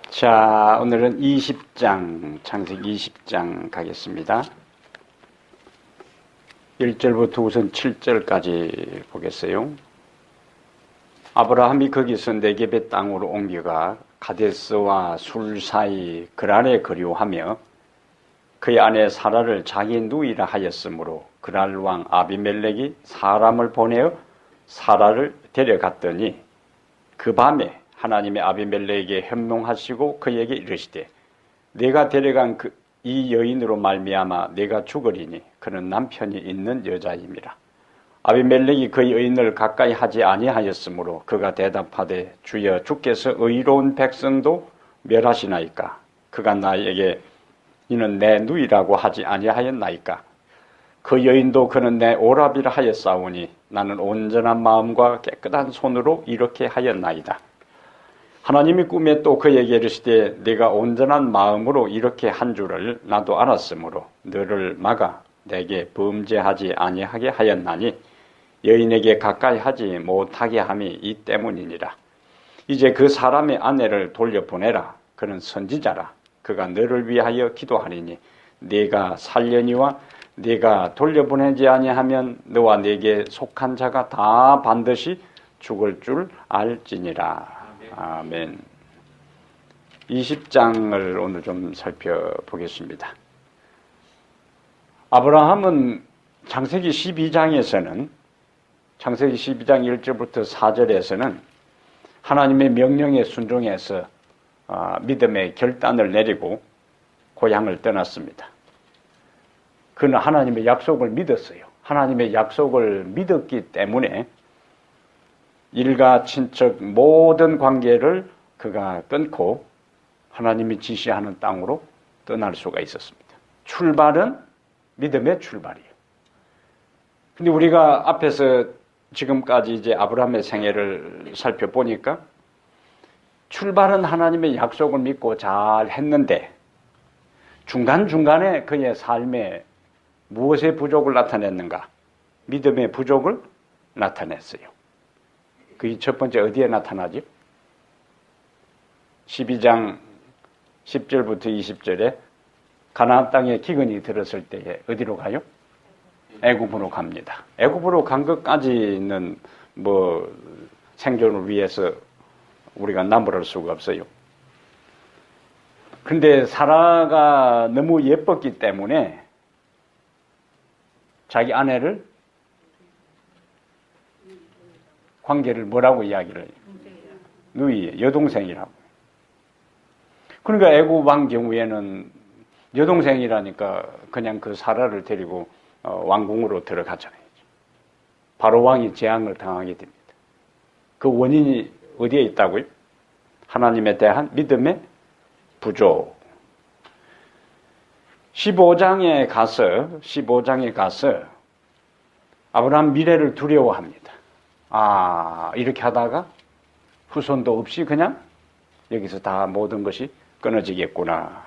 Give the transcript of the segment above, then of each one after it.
자, 오늘은 20장, 창세기 20장 가겠습니다. 1절부터 우선 7절까지 보겠어요. 아브라함이 거기서 네겝의 땅으로 옮겨가 가데스와 술 사이 그랄에 거류하며 그의 아내 사라를 자기 누이라 하였으므로 그랄 왕 아비멜렉이 사람을 보내어 사라를 데려갔더니 그 밤에 하나님의 아비멜렉에게 현몽하시고 그에게 이르시되 내가 데려간 이 여인으로 말미암아 내가 죽으리니 그는 남편이 있는 여자임이라. 아비멜렉이 그 여인을 가까이 하지 아니하였으므로 그가 대답하되 주여 주께서 의로운 백성도 멸하시나이까. 그가 나에게 이는 내 누이라고 하지 아니하였나이까. 그 여인도 그는 내 오라비라 하였사오니 나는 온전한 마음과 깨끗한 손으로 이렇게 하였나이다. 하나님이 꿈에 또 그에게 이르시되 네가 온전한 마음으로 이렇게 한 줄을 나도 알았으므로 너를 막아 내게 범죄하지 아니하게 하였나니 여인에게 가까이 하지 못하게 함이 이 때문이니라. 이제 그 사람의 아내를 돌려보내라. 그는 선지자라. 그가 너를 위하여 기도하리니 네가 살려니와 네가 돌려보내지 아니하면 너와 네게 속한 자가 다 반드시 죽을 줄 알지니라. 아멘. 20장을 오늘 좀 살펴보겠습니다. 아브라함은 창세기 12장에서는 창세기 12장 1절부터 4절에서는 하나님의 명령에 순종해서 믿음의 결단을 내리고 고향을 떠났습니다. 그는 하나님의 약속을 믿었어요. 하나님의 약속을 믿었기 때문에 일가 친척 모든 관계를 그가 끊고 하나님이 지시하는 땅으로 떠날 수가 있었습니다. 출발은 믿음의 출발이에요. 근데 우리가 앞에서 지금까지 이제 아브라함의 생애를 살펴보니까 출발은 하나님의 약속을 믿고 잘 했는데 중간중간에 그의 삶에 무엇의 부족을 나타냈는가? 믿음의 부족을 나타냈어요. 그게 첫 번째 어디에 나타나죠? 12장 10절부터 20절에 가나안 땅에 기근이 들었을 때에 어디로 가요? 애굽으로 갑니다. 애굽으로 간 것까지는 뭐 생존을 위해서 우리가 나무랄 수가 없어요. 근데 사라가 너무 예뻤기 때문에 자기 아내를 관계를 뭐라고 이야기를 해요? 누이, 여동생이라고. 그러니까 애굽 왕 경우에는 여동생이라니까 그냥 그 사라를 데리고 왕궁으로 들어가잖아요. 바로 왕이 재앙을 당하게 됩니다. 그 원인이 어디에 있다고요? 하나님에 대한 믿음의 부족. 15장에 가서 아브라함 미래를 두려워합니다. 이렇게 하다가 후손도 없이 그냥 여기서 다 모든 것이 끊어지겠구나.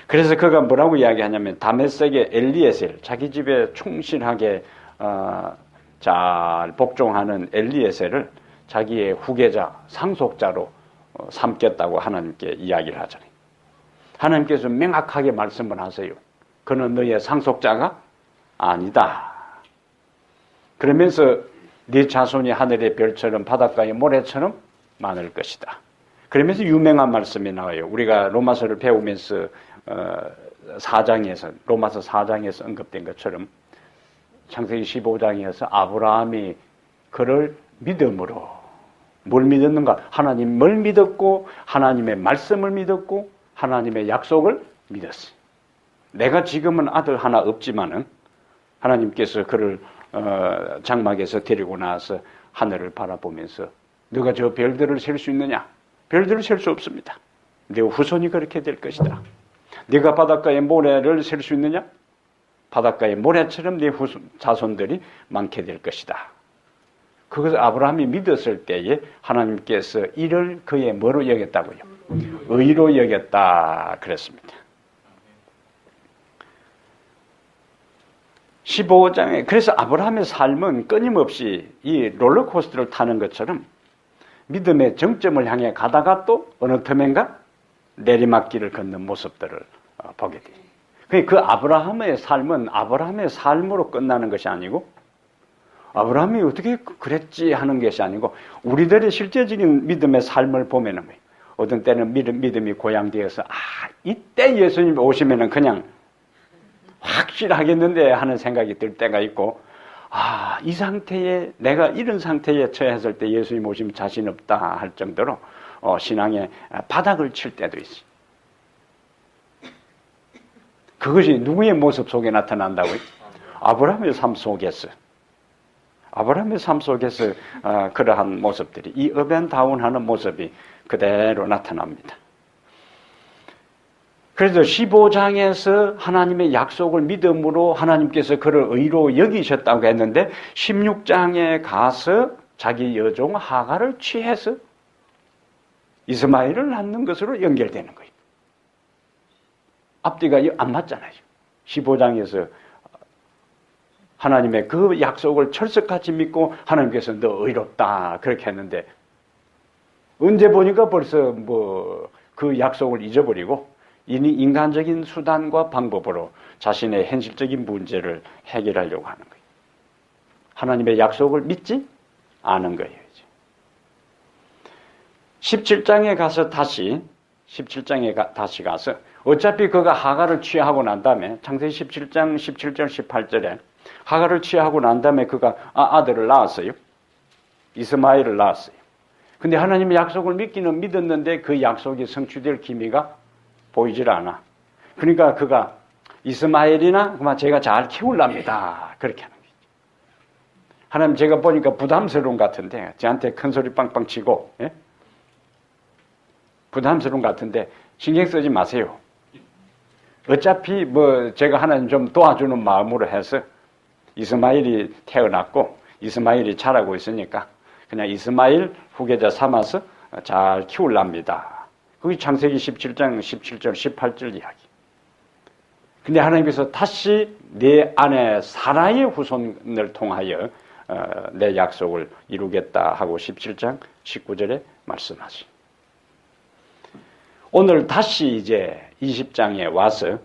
그래서 그가 뭐라고 이야기하냐면 다메섹의 엘리에셀, 자기 집에 충실하게 잘 복종하는 엘리에셀을 자기의 후계자, 상속자로 삼겠다고 하나님께 이야기를 하잖아요. 하나님께서 명확하게 말씀을 하세요. 그는 너의 상속자가 아니다. 그러면서 네 자손이 하늘의 별처럼 바닷가의 모래처럼 많을 것이다. 그러면서 유명한 말씀이 나와요. 우리가 로마서를 배우면서 로마서 4장에서 언급된 것처럼 창세기 15장에서 아브라함이 그를 믿음으로 뭘 믿었는가? 하나님을 믿었고 하나님의 말씀을 믿었고 하나님의 약속을 믿었어요. 내가 지금은 아들 하나 없지만은 하나님께서 그를 장막에서 데리고 나와서 하늘을 바라보면서 너가 저 별들을 셀 수 있느냐? 별들을 셀 수 없습니다. 네 후손이 그렇게 될 것이다. 네가 바닷가의 모래를 셀 수 있느냐? 바닷가의 모래처럼 네 자손들이 많게 될 것이다. 그것을 아브라함이 믿었을 때에 하나님께서 이를 그의 뭐로 여겼다고요? 의로 여겼다 그랬습니다. 15장에 그래서 아브라함의 삶은 끊임없이 이 롤러코스터를 타는 것처럼 믿음의 정점을 향해 가다가 또 어느 틈엔가 내리막길을 걷는 모습들을 보게 돼요. 그 아브라함의 삶은 아브라함의 삶으로 끝나는 것이 아니고 아브라함이 어떻게 그랬지 하는 것이 아니고 우리들의 실제적인 믿음의 삶을 보면은 어떤 때는 믿음이 고양되어서 이때 예수님이 오시면은 그냥 확실하겠는데 하는 생각이 들 때가 있고 이 상태에 내가 이런 상태에 처했을 때 예수님 오시면 자신 없다 할 정도로 신앙의 바닥을 칠 때도 있어요. 그것이 누구의 모습 속에 나타난다고요? 아브라함의 삶 속에서. 아브라함의 삶 속에서 그러한 모습들이 이 업앤다운하는 모습이 그대로 나타납니다. 그래서 15장에서 하나님의 약속을 믿음으로 하나님께서 그를 의로 여기셨다고 했는데 16장에 가서 자기 여종 하가를 취해서 이스마엘을 낳는 것으로 연결되는 거예요. 앞뒤가 안 맞잖아요. 15장에서 하나님의 그 약속을 철석같이 믿고 하나님께서 너 의롭다 그렇게 했는데 언제 보니까 벌써 그 약속을 잊어버리고 이니 인간적인 수단과 방법으로 자신의 현실적인 문제를 해결하려고 하는 거예요. 하나님의 약속을 믿지 않은 거예요. 17장에 가서 다시 가서 어차피 그가 하가를 취하고 난 다음에 창세기 17장 17절 18절에 하가를 취하고 난 다음에 그가 아들을 낳았어요. 이스마엘을 낳았어요. 근데 하나님의 약속을 믿기는 믿었는데 그 약속이 성취될 기미가 보이질 않아. 그러니까 그가 이스마엘이나 그만 제가 잘 키울랍니다. 그렇게 하는 거죠. 하나님 제가 보니까 부담스러운 것 같은데 저한테 큰 소리 빵빵 치고 부담스러운 것 같은데 신경 쓰지 마세요. 어차피 제가 하나님 좀 도와주는 마음으로 해서 이스마엘이 태어났고 이스마엘이 자라고 있으니까 그냥 이스마엘 후계자 삼아서 잘 키울랍니다. 그게 창세기 17장 17절 18절 이야기. 근데 하나님께서 다시 내 아내 사라의 후손을 통하여 내 약속을 이루겠다 하고 17장 19절에 말씀하시. 오늘 다시 이제 20장에 와서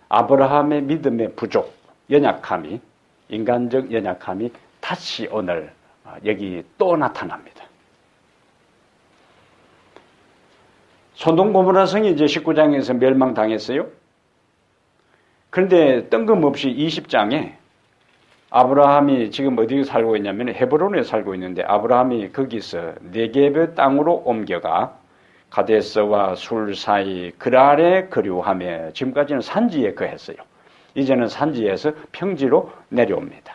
아브라함의 믿음의 부족, 연약함이 인간적 연약함이 다시 오늘 여기 또 나타납니다. 소돔 고모라 성이 이제 19장에서 멸망당했어요. 그런데 뜬금없이 20장에 아브라함이 지금 어디에 살고 있냐면 헤브론에 살고 있는데 아브라함이 거기서 네겝의 땅으로 옮겨가 가데스와 술 사이 그랄에 거류하며 지금까지는 산지에 거했어요. 이제는 산지에서 평지로 내려옵니다.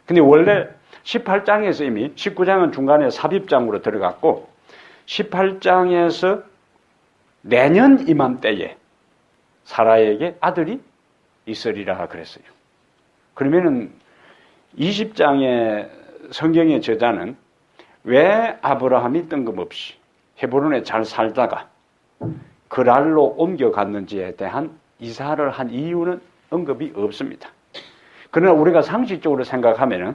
근데 원래 18장에서 이미 19장은 중간에 삽입장으로 들어갔고 18장에서 내년 이맘때에 사라에게 아들이 있으리라 그랬어요. 그러면은 20장의 성경의 저자는 왜 아브라함이 뜬금없이 헤브론에 잘 살다가 그랄로 옮겨갔는지에 대한 이사를 한 이유는 언급이 없습니다. 그러나 우리가 상식적으로 생각하면은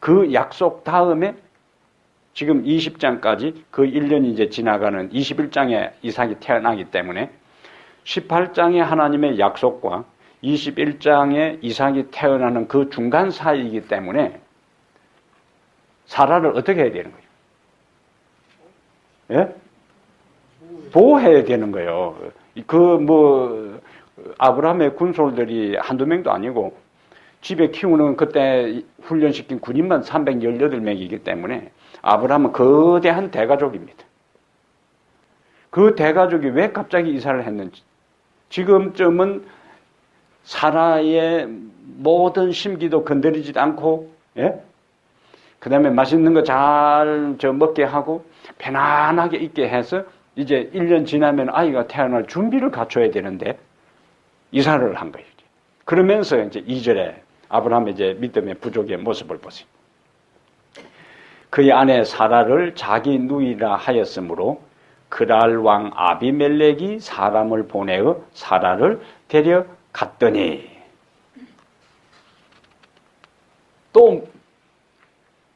그 약속 다음에 지금 20장까지 그 1년이 이제 지나가는 21장에 이삭이 태어나기 때문에 18장의 하나님의 약속과 21장에 이삭이 태어나는 그 중간 사이이기 때문에 사라를 어떻게 해야 되는 거예요? 예? 보호해야 되는 거예요. 아브라함의 군솔들이 한두 명도 아니고 집에 키우는 그때 훈련시킨 군인만 318명이기 때문에 아브라함은 거대한 대가족입니다. 그 대가족이 왜 갑자기 이사를 했는지 지금쯤은 사라의 모든 심기도 건드리지도 않고 그 다음에 맛있는 거 잘 먹게 하고 편안하게 있게 해서 이제 1년 지나면 아이가 태어날 준비를 갖춰야 되는데 이사를 한 거예요. 그러면서 이제 2절에 아브라함의 이제 믿음의 부족의 모습을 보세요. 그의 아내 사라를 자기 누이라 하였으므로 그랄 왕 아비멜렉이 사람을 보내어 사라를 데려갔더니 또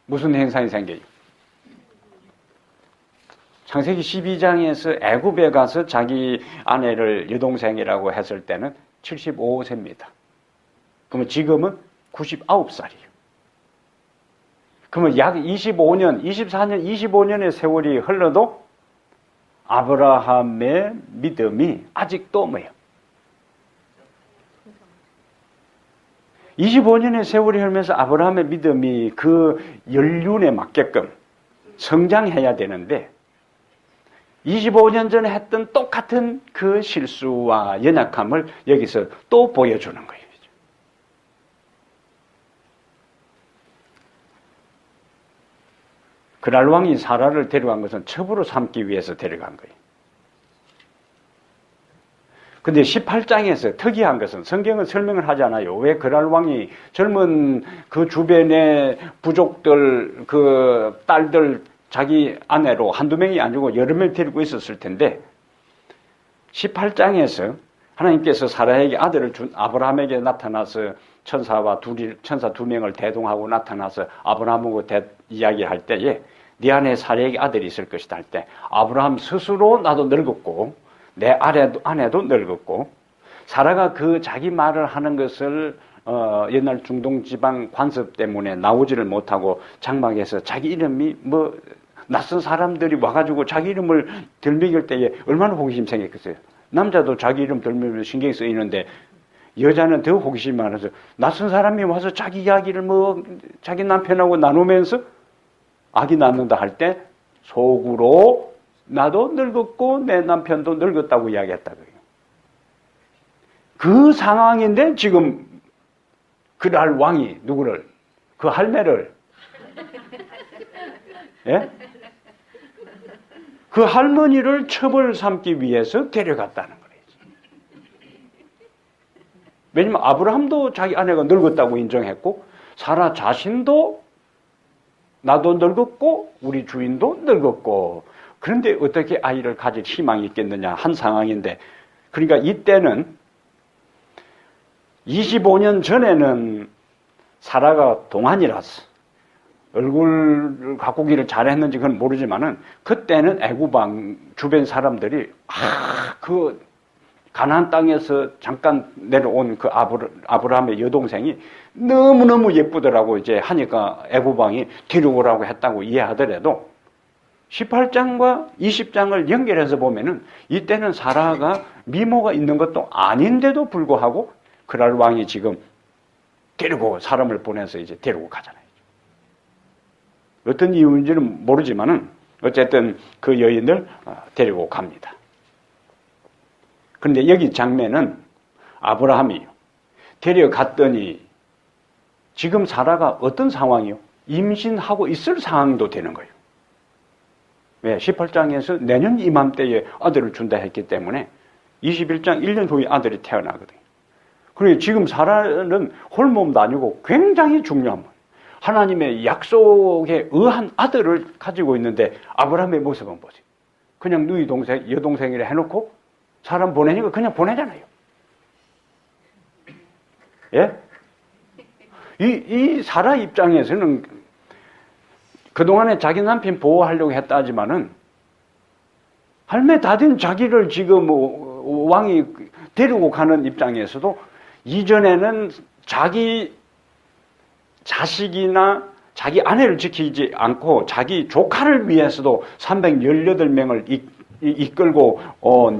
무슨 현상이 생겨요? 창세기 12장에서 애굽에 가서 자기 아내를 여동생이라고 했을 때는 75세입니다. 그러면 지금은 99살이에요. 그러면 약 24년, 24년, 25년의 세월이 흘러도 아브라함의 믿음이 아직도 뭐예요? 25년의 세월이 흐르면서 아브라함의 믿음이 그 연륜에 맞게끔 성장해야 되는데 25년 전에 했던 똑같은 그 실수와 연약함을 여기서 또 보여주는 거예요. 그랄 왕이 사라를 데려간 것은 첩으로 삼기 위해서 데려간 거예요. 근데 18장에서 특이한 것은 성경은 설명을 하지 않아요. 왜 그랄 왕이 젊은 그 주변의 부족들, 그 딸들, 자기 아내로 한두 명이 아니고 여러 명 데리고 있었을 텐데 18장에서 하나님께서 사라에게 아들을 준 아브라함에게 나타나서 천사 두 명을 대동하고 나타나서 아브라함하고 이야기할 때에 네 안에 사라에게 아들이 있을 것이다 할 때 아브라함 스스로 나도 늙었고 내 아내도 늙었고 사라가 그 자기 말을 하는 것을 옛날 중동 지방 관습 때문에 나오지를 못하고 장막에서 자기 이름이 낯선 사람들이 와가지고 자기 이름을 들먹일 때에 얼마나 호기심 생겼겠어요. 남자도 자기 이름 들먹이면 신경이 쓰이는데 여자는 더 호기심이 많아서 낯선 사람이 와서 자기 이야기를 자기 남편하고 나누면서 아기 낳는다 할 때 속으로 나도 늙었고 내 남편도 늙었다고 이야기했다. 그 상황인데 지금 그랄 왕이 누구를? 그 할매를 예? 그 할머니를 첩을 삼기 위해서 데려갔다는 거예요. 왜냐면 아브라함도 자기 아내가 늙었다고 인정했고 사라 자신도 나도 늙었고 우리 주인도 늙었고 그런데 어떻게 아이를 가질 희망이 있겠느냐 한 상황인데 그러니까 이때는 25년 전에는 사라가 동안이라서 얼굴 가꾸기를 잘했는지 그건 모르지만은 그때는 애굽 왕 주변 사람들이 그 가나안 땅에서 잠깐 내려온 그 아브라함의 여동생이 너무너무 예쁘더라고 이제 하니까 애굽 왕이 데려오라고 했다고 이해하더라도 18장과 20장을 연결해서 보면은 이때는 사라가 미모가 있는 것도 아닌데도 불구하고 그랄 왕이 지금 데리고 사람을 보내서 이제 데리고 가잖아요. 어떤 이유인지는 모르지만은 어쨌든 그 여인을 데리고 갑니다. 그런데 여기 장면은 아브라함이요. 데려갔더니 지금 사라가 어떤 상황이요? 임신하고 있을 상황도 되는 거예요. 왜? 18장에서 내년 이맘때에 아들을 준다 했기 때문에 21장 1년 후에 아들이 태어나거든요. 그리고 지금 사라는 홀몸도 아니고 굉장히 중요한 거예요. 하나님의 약속에 의한 아들을 가지고 있는데 아브라함의 모습은 보세요. 그냥 누이 동생, 여동생이라 해놓고 사람 보내니까 그냥 보내잖아요. 예? 이 사라 입장에서는 그동안에 자기 남편 보호하려고 했다 하지만은 할매 다 된 자기를 지금 왕이 데리고 가는 입장에서도 이전에는 자기 자식이나 자기 아내를 지키지 않고 자기 조카를 위해서도 318명을 이끌고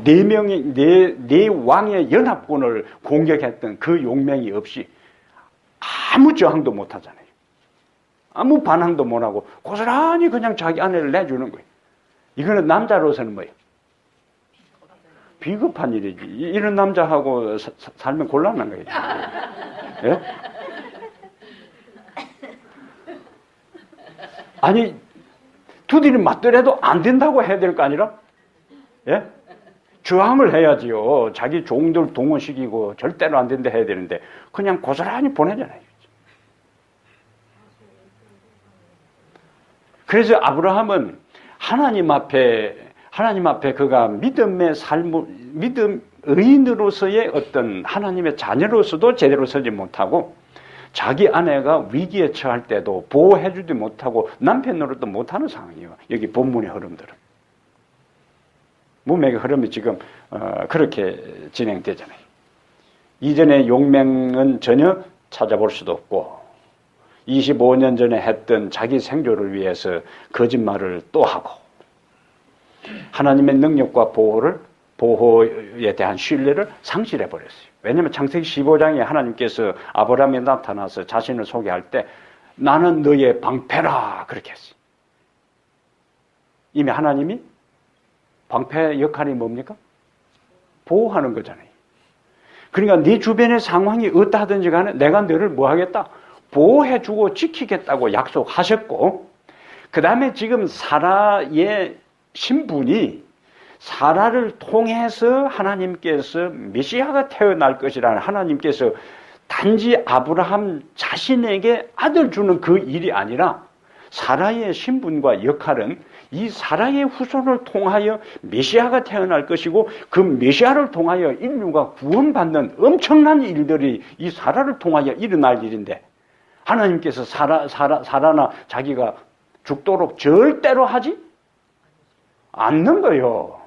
네 왕의 연합군을 공격했던 그 용맹이 없이 아무 저항도 못 하잖아요. 아무 반항도 못 하고 고스란히 그냥 자기 아내를 내주는 거예요. 이거는 남자로서는 뭐예요? 비겁한 일이지. 이런 남자하고 살면 곤란한 거예요. 예? 아니 두들이 맞더라도 안 된다고 해야 될 거 아니라 예? 저항을 해야지요. 자기 종들 동원시키고 절대로 안 된다 해야 되는데 그냥 고스란히 보내잖아요. 그래서 아브라함은 하나님 앞에 그가 믿음의 믿음 의인으로서의 어떤 하나님의 자녀로서도 제대로 서지 못하고 자기 아내가 위기에 처할 때도 보호해주지 못하고 남편 노릇도 못하는 상황이에요. 여기 본문의 흐름들은. 문맥의 흐름이 지금 그렇게 진행되잖아요. 이전의 용맹은 전혀 찾아볼 수도 없고 25년 전에 했던 자기 생존을 위해서 거짓말을 또 하고 하나님의 능력과 보호에 대한 신뢰를 상실해 버렸어요. 왜냐하면 창세기 15장에 하나님께서 아브라함에 나타나서 자신을 소개할 때 나는 너의 방패라 그렇게 했어요. 이미 하나님이 방패 역할이 뭡니까? 보호하는 거잖아요. 그러니까 네 주변의 상황이 어떠하든지 간에 내가 너를 뭐 하겠다? 보호해주고 지키겠다고 약속하셨고 그 다음에 지금 사라의 신분이 사라를 통해서 하나님께서 메시아가 태어날 것이라는 하나님께서 단지 아브라함 자신에게 아들 주는 그 일이 아니라 사라의 신분과 역할은 이 사라의 후손을 통하여 메시아가 태어날 것이고 그 메시아를 통하여 인류가 구원받는 엄청난 일들이 이 사라를 통하여 일어날 일인데 하나님께서 사라나 자기가 죽도록 절대로 하지 않는 거예요.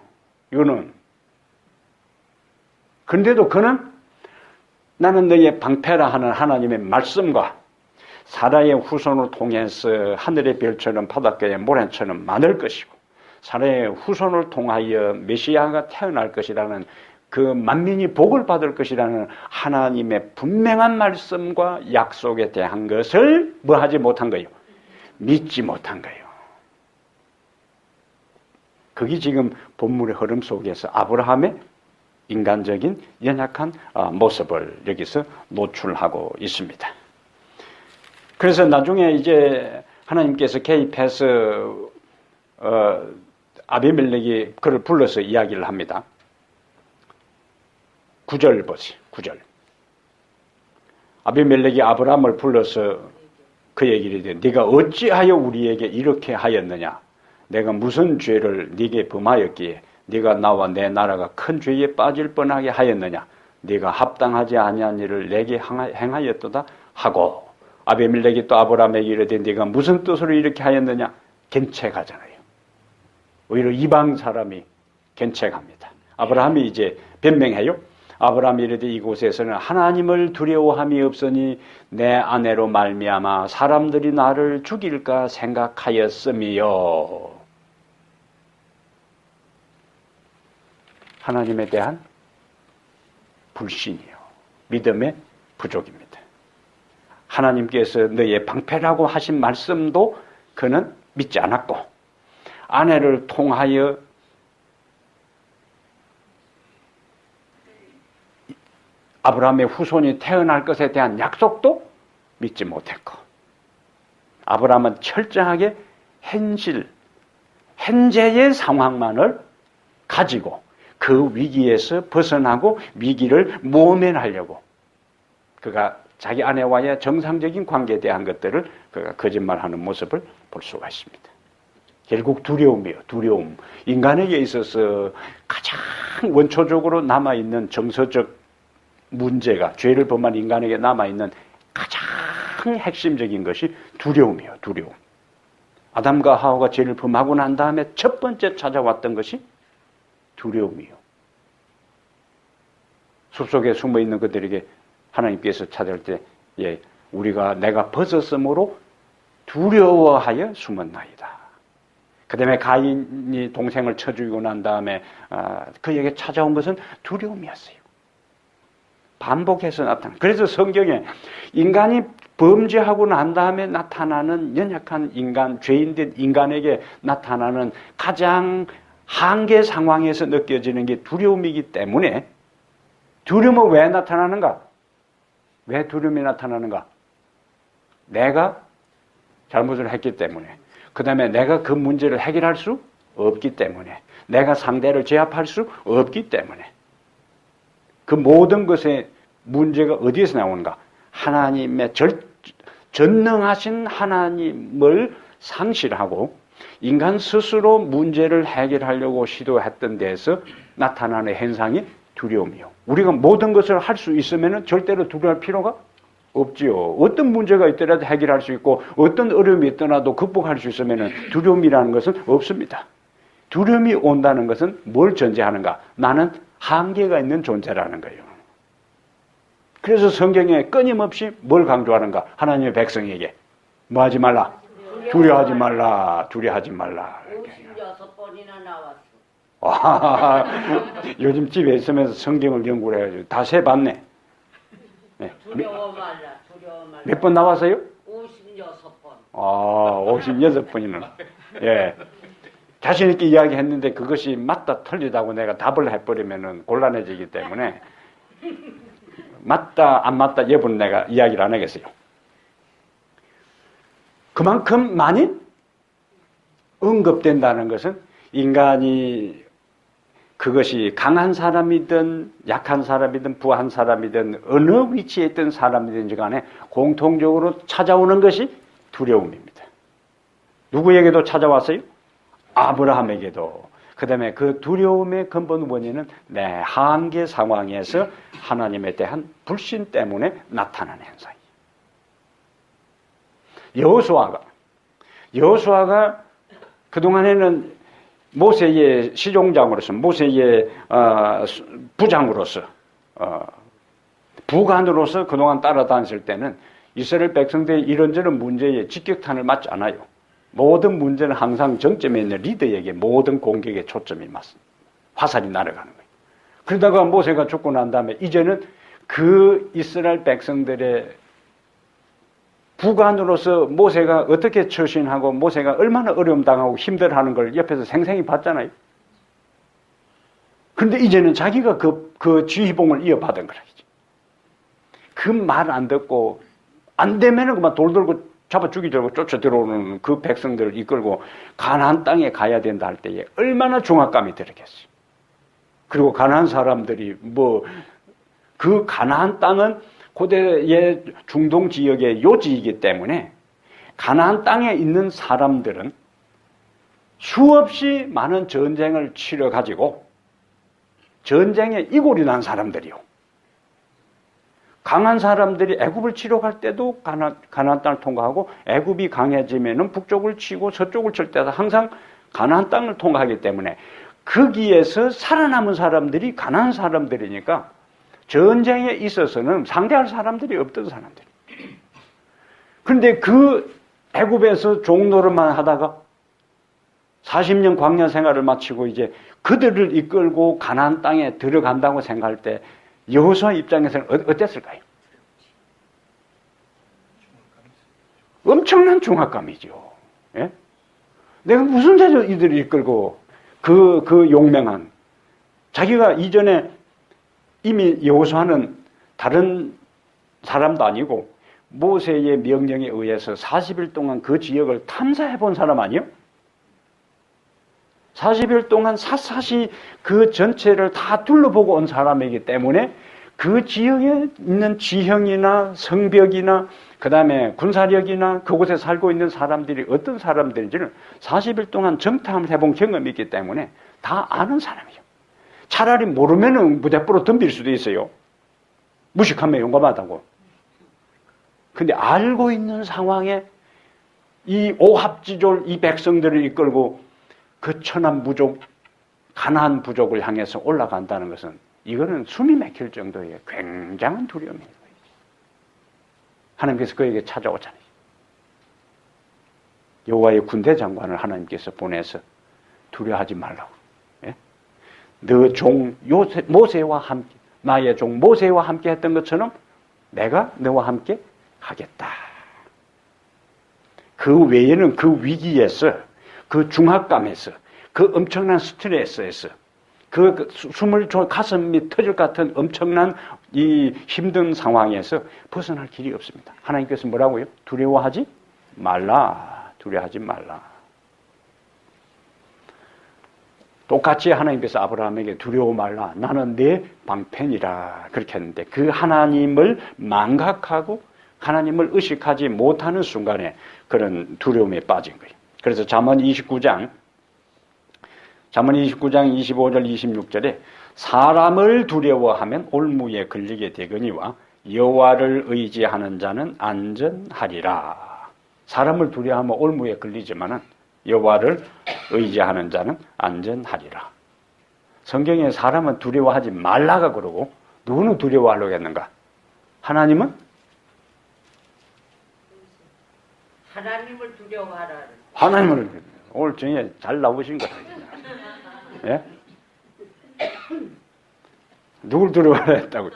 이거는. 그런데도 그는 나는 너의 방패라 하는 하나님의 말씀과 사라의 후손을 통해서 하늘의 별처럼 바닷가의 모래처럼 많을 것이고 사라의 후손을 통하여 메시아가 태어날 것이라는 그 만민이 복을 받을 것이라는 하나님의 분명한 말씀과 약속에 대한 것을 뭐 하지 못한 거예요? 믿지 못한 거예요. 그게 지금 본문의 흐름 속에서 아브라함의 인간적인 연약한 모습을 여기서 노출하고 있습니다. 그래서 나중에 이제 하나님께서 개입해서 아비멜렉이 그를 불러서 이야기를 합니다. 9절 보세요. 9절. 아비멜렉이 아브라함을 불러서 그 얘기를 해요. 네가 어찌하여 우리에게 이렇게 하였느냐? 내가 무슨 죄를 네게 범하였기에 네가 나와 내 나라가 큰 죄에 빠질 뻔하게 하였느냐? 네가 합당하지 아니한 일을 내게 행하였도다 하고 아비멜렉이 또 아브라함에게 이르되 네가 무슨 뜻으로 이렇게 하였느냐? 견책하잖아요. 오히려 이방 사람이 견책합니다. 아브라함이 이제 변명해요. 아브라함이 이르되 이곳에서는 하나님을 두려워함이 없으니 내 아내로 말미암아 사람들이 나를 죽일까 생각하였음이요. 하나님에 대한 불신이요. 믿음의 부족입니다. 하나님께서 너의 방패라고 하신 말씀도 그는 믿지 않았고 아내를 통하여 아브라함의 후손이 태어날 것에 대한 약속도 믿지 못했고 아브라함은 철저하게 현재의 상황만을 가지고 그 위기에서 벗어나고 위기를 모면하려고 그가 자기 아내와의 정상적인 관계에 대한 것들을 그가 거짓말하는 모습을 볼 수가 있습니다. 결국 두려움이에요. 두려움. 인간에게 있어서 가장 원초적으로 남아있는 정서적 문제가 죄를 범한 인간에게 남아있는 가장 핵심적인 것이 두려움이에요. 두려움. 아담과 하와가 죄를 범하고 난 다음에 첫 번째 찾아왔던 것이 두려움이에요. 숲속에 숨어있는 그들에게 하나님께서 찾아올 때 내가 벗었으므로 두려워하여 숨었나이다. 그 다음에 가인이 동생을 쳐 죽이고 난 다음에 그에게 찾아온 것은 두려움이었어요. 반복해서 나타나. 그래서 성경에 인간이 범죄하고 난 다음에 나타나는 연약한 인간, 죄인된 인간에게 나타나는 가장 한계 상황에서 느껴지는 게 두려움이기 때문에 두려움은 왜 나타나는가? 왜 두려움이 나타나는가? 내가 잘못을 했기 때문에 그 다음에 내가 그 문제를 해결할 수 없기 때문에 내가 상대를 제압할 수 없기 때문에 그 모든 것의 문제가 어디에서 나오는가? 하나님의 전능하신 하나님을 상실하고 인간 스스로 문제를 해결하려고 시도했던 데에서 나타나는 현상이 두려움이요. 우리가 모든 것을 할 수 있으면 절대로 두려워할 필요가 없지요. 어떤 문제가 있더라도 해결할 수 있고 어떤 어려움이 있더라도 극복할 수 있으면 두려움이라는 것은 없습니다. 두려움이 온다는 것은 뭘 전제하는가? 나는 한계가 있는 존재라는 거예요. 그래서 성경에 끊임없이 뭘 강조하는가? 하나님의 백성에게 뭐 하지 말라? 두려워하지 말라. 두려워하지 말라. 56번이나 나왔어. 요즘 집에 있으면서 성경을 연구를 해가지고 다 세봤네. 네. 두려워 말라. 두려워 말라. 몇 번 나왔어요? 56번. 56번이나. 예. 자신있게 이야기했는데 그것이 맞다 틀리다고 내가 답을 해버리면 곤란해지기 때문에 맞다 안 맞다 여부는 내가 이야기를 안 하겠어요. 그만큼 많이 언급된다는 것은 인간이 그것이 강한 사람이든 약한 사람이든 부한 사람이든 어느 위치에 있던 사람이든지 간에 공통적으로 찾아오는 것이 두려움입니다. 누구에게도 찾아왔어요? 아브라함에게도. 그 다음에 그 두려움의 근본 원인은 내 한계 상황에서 하나님에 대한 불신 때문에 나타나는 현상이에요. 여호수아가 그동안에는 모세의 시종장으로서 모세의 부장으로서 부관으로서 그동안 따라다녔을 때는 이스라엘 백성들의 이런저런 문제에 직격탄을 맞지 않아요. 모든 문제는 항상 정점에 있는 리더에게 모든 공격에 초점이 맞습니다. 화살이 날아가는 거예요. 그러다가 모세가 죽고 난 다음에 이제는 그 이스라엘 백성들의 부관으로서 모세가 어떻게 처신하고 모세가 얼마나 어려움 당하고 힘들어하는 걸 옆에서 생생히 봤잖아요. 그런데 이제는 자기가 그 지휘봉을 이어받은 거라. 그 말 안 듣고 안 되면은 그만 돌 들고 잡아 죽이려고 쫓아 들어오는 그 백성들을 이끌고 가나안 땅에 가야 된다 할 때에 얼마나 중압감이 들었겠어요. 그리고 가나안 사람들이 그 가나안 땅은 고대의 중동 지역의 요지이기 때문에 가나안 땅에 있는 사람들은 수없이 많은 전쟁을 치러 가지고 전쟁에 이골이 난 사람들이요. 강한 사람들이 애굽을 치러 갈 때도 가나안 땅을 통과하고 애굽이 강해지면은 북쪽을 치고 서쪽을 칠 때도 항상 가나안 땅을 통과하기 때문에 거기에서 살아남은 사람들이 가나안 사람들이니까 전쟁에 있어서는 상대할 사람들이 없던 사람들. 그런데 그 애굽에서 종노릇만 하다가 40년 광야 생활을 마치고 이제 그들을 이끌고 가나안 땅에 들어간다고 생각할 때 여호수아 입장에서는 어땠을까요? 엄청난 중압감이죠. 예? 내가 무슨 죄로 이들을 이끌고 그 용맹한 자기가 이전에 이미 여호수아는 다른 사람도 아니고 모세의 명령에 의해서 40일 동안 그 지역을 탐사해 본 사람 아니에요? 40일 동안 샅샅이 그 전체를 다 둘러보고 온 사람이기 때문에 그 지역에 있는 지형이나 성벽이나 그 다음에 군사력이나 그곳에 살고 있는 사람들이 어떤 사람들인지는 40일 동안 정탐을 해본 경험이 있기 때문에 다 아는 사람이에요. 차라리 모르면은 무대뽀로 덤빌 수도 있어요. 무식하면 용감하다고. 근데 알고 있는 상황에 이 오합지졸 이 백성들을 이끌고 그 천한 부족, 가나안 부족을 향해서 올라간다는 것은 이거는 숨이 막힐 정도의 굉장한 두려움이에요. 하나님께서 그에게 찾아오잖아요. 여호와의 군대 장관을 하나님께서 보내서 두려워하지 말라고. 예? 너 종 모세와 함께, 나의 종 모세와 함께 했던 것처럼 내가 너와 함께 하겠다. 그 외에는 그 위기에서, 그 중압감에서, 그 엄청난 스트레스에서, 그 숨을 가슴이 터질 것 같은 엄청난 이 힘든 상황에서 벗어날 길이 없습니다. 하나님께서 뭐라고요? 두려워하지 말라. 두려워하지 말라. 똑같이 하나님께서 아브라함에게 두려워 말라. 나는 내 방편이라. 그렇게 했는데 그 하나님을 망각하고 하나님을 의식하지 못하는 순간에 그런 두려움에 빠진 거예요. 그래서 잠언 29장 25절 26절에 사람을 두려워하면 올무에 걸리게 되거니와 여호와를 의지하는 자는 안전하리라. 사람을 두려워하면 올무에 걸리지만은 여호와를 의지하는 자는 안전하리라. 성경에 사람은 두려워하지 말라가 그러고 누구는 두려워하려고 했는가? 하나님은? 하나님을 두려워하라. 하나님을 오늘 저녁에 잘 나오신 거예요. 예? 누굴 두려워하라 했다고요?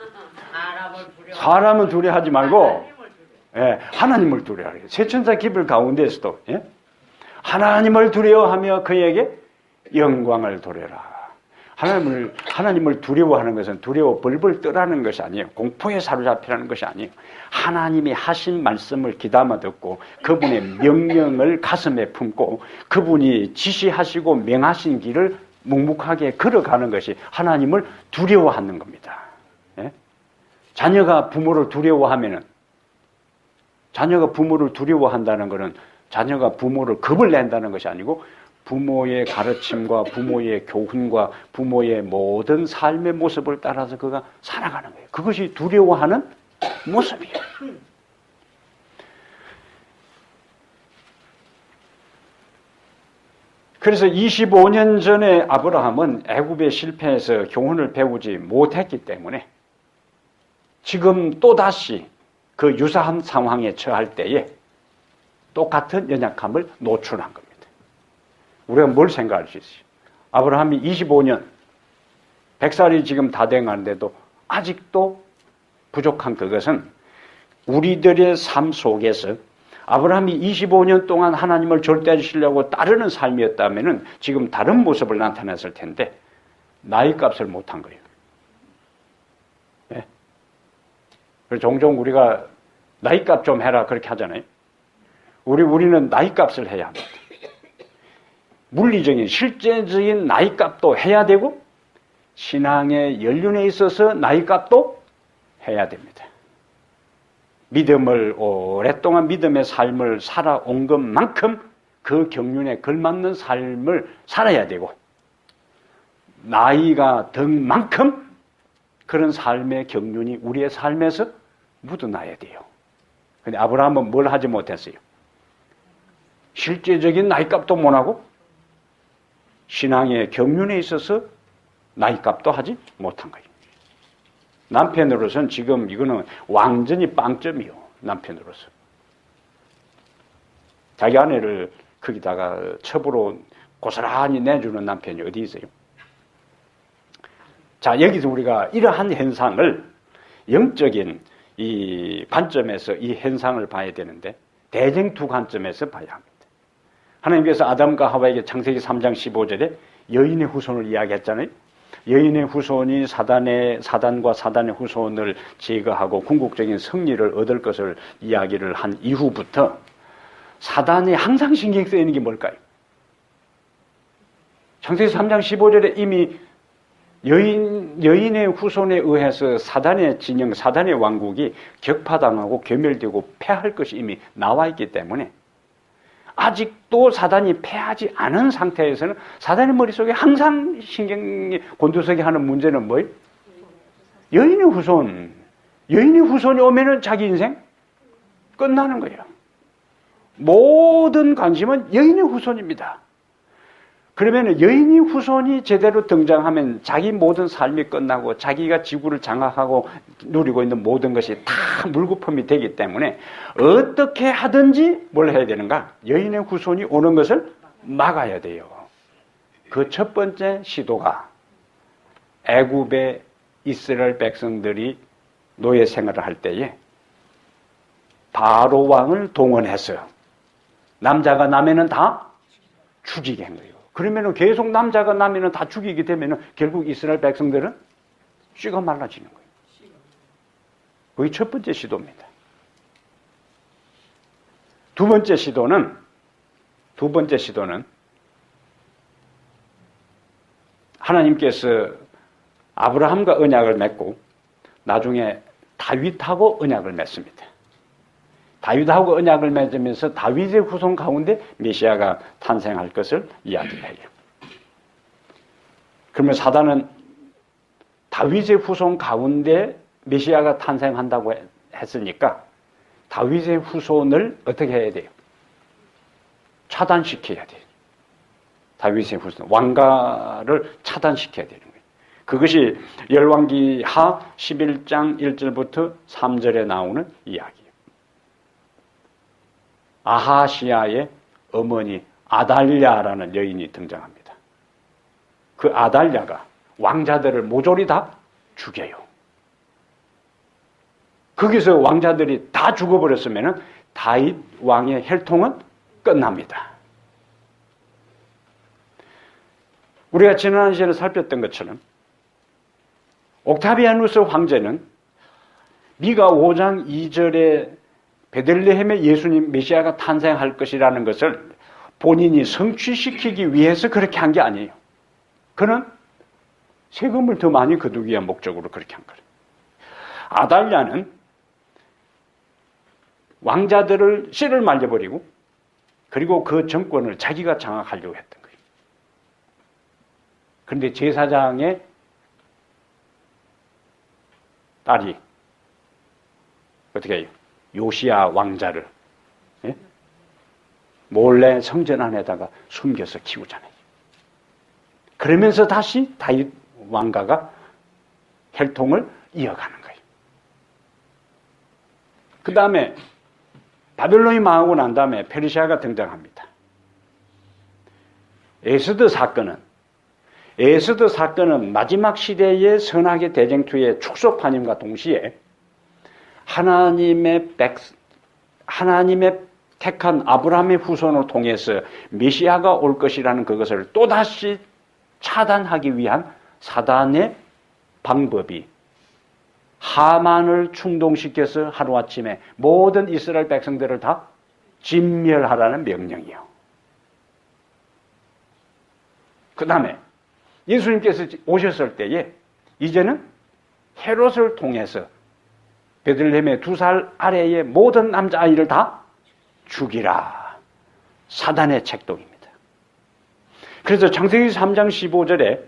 사람은 두려워하지 말고 하나님을 두려워하라. 세천사 기별 가운데서도 하나님을 두려워하며 그에게 영광을 돌려라. 하나님을 두려워하는 것은 두려워 벌벌 떠라는 것이 아니에요. 공포에 사로잡히라는 것이 아니에요. 하나님이 하신 말씀을 귀담아 듣고 그분의 명령을 가슴에 품고 그분이 지시하시고 명하신 길을 묵묵하게 걸어가는 것이 하나님을 두려워하는 겁니다. 자녀가 부모를 두려워하면은, 자녀가 부모를 두려워한다는 것은 자녀가 부모를 겁을 낸다는 것이 아니고 부모의 가르침과 부모의 교훈과 부모의 모든 삶의 모습을 따라서 그가 살아가는 거예요. 그것이 두려워하는 모습이에요. 그래서 25년 전에 아브라함은 애굽에 실패해서 교훈을 배우지 못했기 때문에 지금 또다시 그 유사한 상황에 처할 때에 똑같은 연약함을 노출한 겁니다. 우리가 뭘 생각할 수 있어요? 아브라함이 25년, 100살이 지금 다 돼가는데도 아직도 부족한 그것은 우리들의 삶 속에서 아브라함이 25년 동안 하나님을 절대시키려고 따르는 삶이었다면 지금 다른 모습을 나타냈을 텐데 나이 값을 못한 거예요. 그래서 종종 우리가 나이 값 좀 해라 그렇게 하잖아요. 우리는 나이 값을 해야 합니다. 물리적인 실제적인 나이값도 해야 되고 신앙의 연륜에 있어서 나이값도 해야 됩니다. 믿음을 오랫동안 믿음의 삶을 살아온 것만큼 그 경륜에 걸맞는 삶을 살아야 되고 나이가 든 만큼 그런 삶의 경륜이 우리의 삶에서 묻어나야 돼요. 근데 아브라함은 뭘 하지 못했어요? 실제적인 나이값도 못하고 신앙의 경륜에 있어서 나이값도 하지 못한 거예요. 남편으로서는 지금 이거는 완전히 빵점이요. 남편으로서. 자기 아내를 거기다가 첩으로 고스란히 내주는 남편이 어디 있어요? 자, 여기서 우리가 이러한 현상을 영적인 이 관점에서 이 현상을 봐야 되는데 대쟁 두 관점에서 봐야 합니다. 하나님께서 아담과 하와에게 창세기 3장 15절에 여인의 후손을 이야기했잖아요. 여인의 후손이 사단과 사단의 후손을 제거하고 궁극적인 승리를 얻을 것을 이야기를 한 이후부터 사단이 항상 신경 쓰이는 게 뭘까요? 창세기 3장 15절에 이미 여인의 후손에 의해서 사단의 진영, 사단의 왕국이 격파당하고 괴멸되고 패할 것이 이미 나와 있기 때문에 아직도 사단이 패하지 않은 상태에서는 사단의 머릿속에 항상 신경이 곤두서게 하는 문제는 뭐예요? 여인의 후손. 여인의 후손이 오면은 자기 인생 끝나는 거예요. 모든 관심은 여인의 후손입니다. 그러면 여인의 후손이 제대로 등장하면 자기 모든 삶이 끝나고 자기가 지구를 장악하고 누리고 있는 모든 것이 다 물거품이 되기 때문에 어떻게 하든지 뭘 해야 되는가? 여인의 후손이 오는 것을 막아야 돼요. 그 첫 번째 시도가 애굽의 이스라엘 백성들이 노예 생활을 할 때에 바로 왕을 동원해서 남자가 나면은 다 죽이게 한 거예요. 그러면은 계속 남자가 나면은 다 죽이게 되면은 결국 이스라엘 백성들은 쥐가 말라지는 거예요. 그게 첫 번째 시도입니다. 두 번째 시도는 하나님께서 아브라함과 언약을 맺고 나중에 다윗하고 언약을 맺습니다. 다윗하고 언약을 맺으면서 다윗의 후손 가운데 메시아가 탄생할 것을 이야기해요. 그러면 사단은 다윗의 후손 가운데 메시아가 탄생한다고 했으니까 다윗의 후손을 어떻게 해야 돼요? 차단시켜야 돼요. 다윗의 후손, 왕가를 차단시켜야 되는 거예요. 그것이 열왕기 하 11장 1절부터 3절에 나오는 이야기예요. 아하시아의 어머니 아달랴라는 여인이 등장합니다. 그 아달랴가 왕자들을 모조리 다 죽여요. 거기서 왕자들이 다 죽어버렸으면 다윗 왕의 혈통은 끝납니다. 우리가 지난 시간에 살폈던 것처럼 옥타비아누스 황제는 미가 5장 2절에 베들레헴에 예수님 메시아가 탄생할 것이라는 것을 본인이 성취시키기 위해서 그렇게 한 게 아니에요. 그는 세금을 더 많이 거두기 위한 목적으로 그렇게 한 거예요. 아달랴는 왕자들을 씨를 말려버리고 그리고 그 정권을 자기가 장악하려고 했던 거예요. 그런데 제사장의 딸이 어떻게 해요? 요시야 왕자를 몰래 성전 안에다가 숨겨서 키우잖아요. 그러면서 다시 다윗 왕가가 혈통을 이어가는 거예요. 그 다음에 바벨론이 망하고 난 다음에 페르시아가 등장합니다. 에스더 사건은 마지막 시대의 선악의 대쟁투의 축소판임과 동시에 하나님의 택한 아브라함의 후손을 통해서 메시아가 올 것이라는 그것을 또다시 차단하기 위한 사단의 방법이 하만을 충동시켜서 하루아침에 모든 이스라엘 백성들을 다 진멸하라는 명령이요. 그 다음에 예수님께서 오셨을 때에 이제는 헤롯을 통해서 베들레헴의 2살 아래의 모든 남자아이를 다 죽이라. 사단의 책동입니다. 그래서 창세기 3장 15절에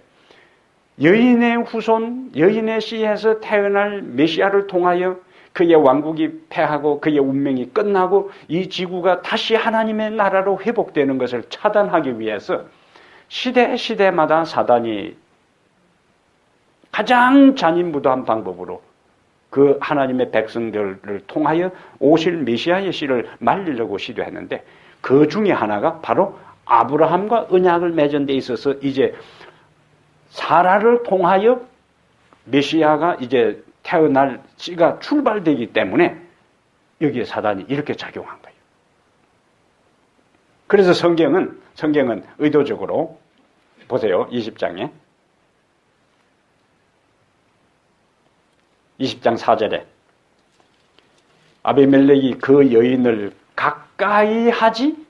여인의 후손, 여인의 씨에서 태어날 메시아를 통하여 그의 왕국이 패하고 그의 운명이 끝나고 이 지구가 다시 하나님의 나라로 회복되는 것을 차단하기 위해서 시대마다 사단이 가장 잔인무도한 방법으로 그 하나님의 백성들을 통하여 오실 메시아의 씨를 말리려고 시도했는데 그 중에 하나가 바로 아브라함과 언약을 맺은 데 있어서 이제 사라를 통하여 메시아가 이제 태어날 씨가 출발되기 때문에 여기에 사단이 이렇게 작용한 거예요. 그래서 성경은 의도적으로 보세요. 20장 4절에 아비멜렉이 그 여인을 가까이 하지